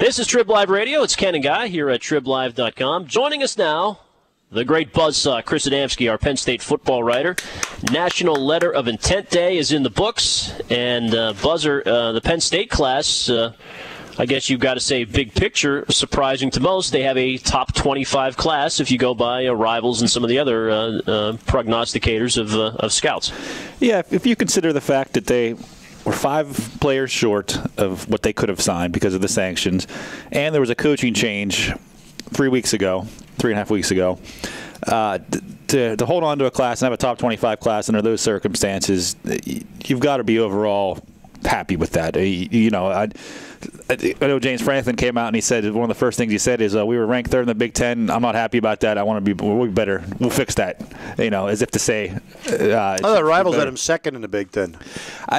This is TribLIVE Radio. It's Ken and Guy here at TribLIVE.com. Joining us now, the great buzzsaw, Chris Adamski, our Penn State football writer. National Letter of Intent Day is in the books, and Buzzer, the Penn State class, I guess you've got to say big picture, surprising to most, they have a top 25 class if you go by rivals and some of the other prognosticators of scouts. Yeah, if you consider the fact that they were 5 players short of what they could have signed because of the sanctions, and there was a coaching change 3.5 weeks ago, to hold on to a class and have a top 25 class under those circumstances, you've got to be overall happy with that. I know James Franklin came out and he said one of the first things he said is we were ranked third in the Big Ten. I'm not happy about that. We'll be better. We'll fix that. As if to say. The rivals had him second in the Big Ten.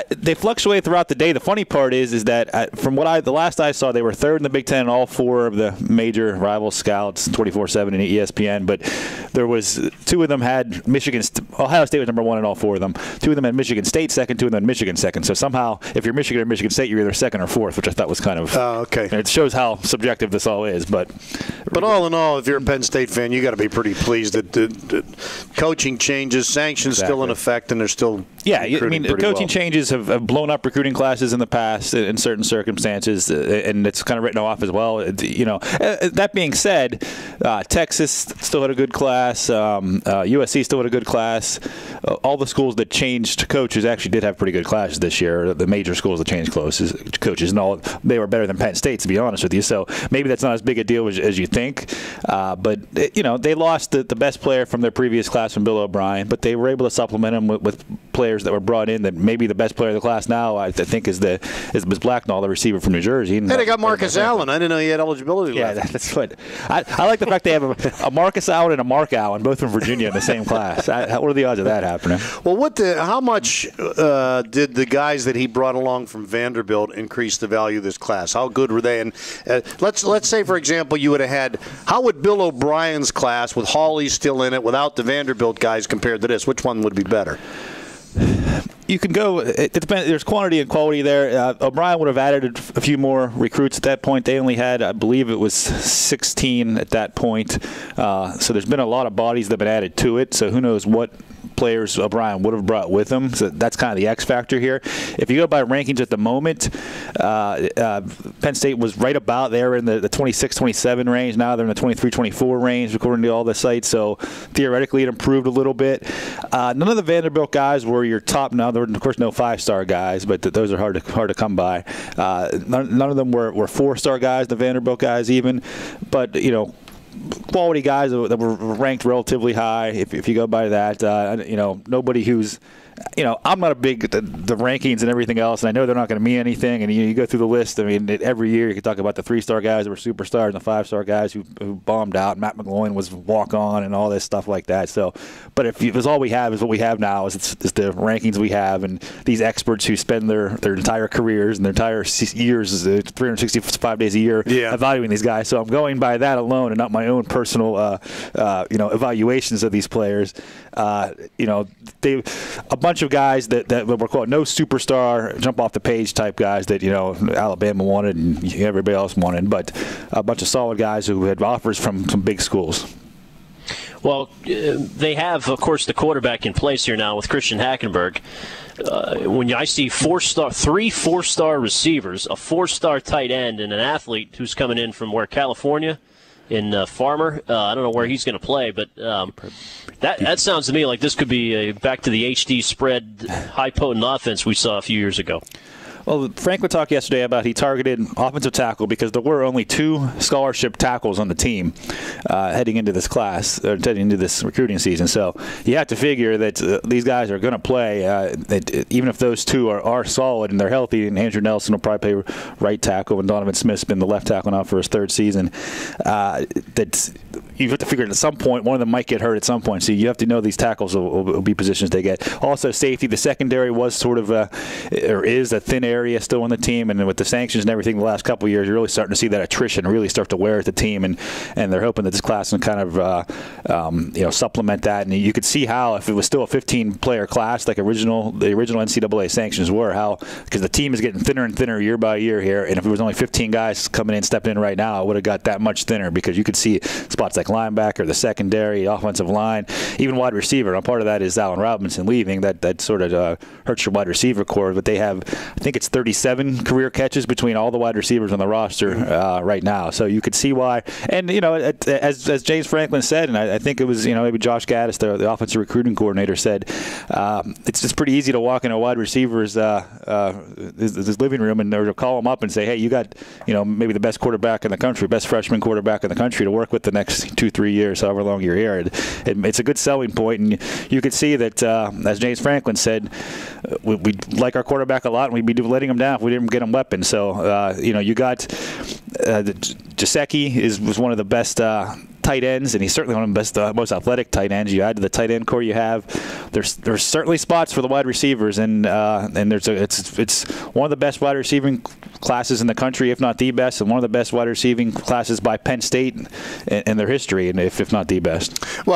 They fluctuate throughout the day. The funny part is that from the last I saw, they were third in the Big Ten in all 4 of the major rival scouts, 24/7 and ESPN. But there was 2 of them had Ohio State was number 1 in all 4 of them. 2 of them had Michigan State second. 2 of them had Michigan second. So somehow, if you're Michigan or Michigan State, you're either second or fourth, which I thought was kind of. Okay. It shows how subjective this all is, but all in all, if you're a Penn State fan, you got to be pretty pleased that the coaching changes, sanctions still in effect, and they're still. Yeah, coaching changes have blown up recruiting classes in the past in certain circumstances, and it's kind of written off as well. That being said, Texas still had a good class. USC still had a good class. All the schools that changed coaches actually did have pretty good classes this year. The major schools that changed coaches, and all they were better than Penn State, to be honest with you. So maybe that's not as big a deal as you think. But they lost the best player from their previous class from Bill O'Brien, but they were able to supplement him with players that were brought in. That maybe the best player of the class now, I think, is Blacknall, the receiver from New Jersy. Hey, they got Marcus Allen. I didn't know he had eligibility left. Yeah, that's what I like the fact they have a Marcus Allen and a Mark Allen, both from Virginia, in the same class. What are the odds of that happening? Well, how much did the guys that he brought along from Vanderbilt increase the value of this class? How good were they? And let's say, for example, you would have had, how would Bill O'Brien's class with Hawley still in it without the Vanderbilt guys compared to this? Which one would be better? You can go. It depends. There's quantity and quality there. O'Brien would have added a few more recruits at that point. They only had, I believe, it was 16 at that point. So there's been a lot of bodies that have been added to it. So who knows what players O'Brien would have brought with him. So that's kind of the X factor here. If you go by rankings at the moment, Penn State was right about there in the 26-27 range. Now they're in the 23-24 range, according to all the sites. So theoretically, it improved a little bit. None of the Vanderbilt guys were your top. Now there were, of course, no 5-star guys, but those are hard to come by. None of them were 4-star guys, the Vanderbilt guys even. But quality guys that were ranked relatively high, if you go by that. Nobody who's, I'm not a big the rankings and everything else, and I know they're not going to mean anything. And you go through the list. I mean, every year you can talk about the 3-star guys that were superstars and the 5-star guys who bombed out. Matt McGloin was walk on and all this stuff like that. So, but if all we have is what we have now, is the rankings we have, and these experts who spend their entire careers and their entire years, 365 days a year, evaluating these guys. So I'm going by that alone, and not my own personal, evaluations of these players. A bunch of guys that were called no superstar, jump off the page type guys that Alabama wanted and everybody else wanted, but a bunch of solid guys who had offers from some big schools. Well, they have, of course, the quarterback in place here now with Christian Hackenberg. When I see 3 4-star receivers, a 4-star tight end, and an athlete who's coming in from California, in Farmer. I don't know where he's going to play, but that sounds to me like this could be back to the HD spread, high-potent offense we saw a few years ago. Well, Franklin talked yesterday about he targeted offensive tackle because there were only 2 scholarship tackles on the team heading into this class, or heading into this recruiting season. So you have to figure that these guys are going to play, even if those 2 are solid and they're healthy. And Andrew Nelson will probably play right tackle, and Donovan Smith's been the left tackle now for his 3rd season. you have to figure at some point one of them might get hurt at some point. So you have to know these tackles will be positions they get. Also, safety. The secondary was sort of or is a thin area still on the team, and with the sanctions and everything the last couple of years, you're really starting to see that attrition really start to wear at the team, and they're hoping that this class can kind of supplement that. And you could see how if it was still a 15-player class like the original NCAA sanctions were, how because the team is getting thinner and thinner year by year here, and if it was only 15 guys coming in, stepping in right now, it would have got that much thinner because you could see spots like linebacker, the secondary, offensive line, even wide receiver. Now, part of that is Allen Robinson leaving. That sort of hurts your wide receiver core, but they have, I think it's 37 career catches between all the wide receivers on the roster right now. So you could see why. And, as James Franklin said, and I think it was, maybe Josh Gaddis, the offensive recruiting coordinator, said, it's just pretty easy to walk in a wide receiver's his living room and or to call him up and say, hey, you got, maybe the best quarterback in the country, best freshman quarterback in the country to work with the next 2-3 years, however long you're here. It's a good selling point, and you could see that, as James Franklin said, we like our quarterback a lot, and we'd be letting him down if we didn't get him weapons. So, you got Jasecki was one of the best tight ends, and he's certainly one of the best, most athletic tight ends. You add to the tight end core you have. There's certainly spots for the wide receivers, and it's one of the best wide receiving classes in the country, if not the best, and one of the best wide receiving classes by Penn State in their history, and if not the best. Well,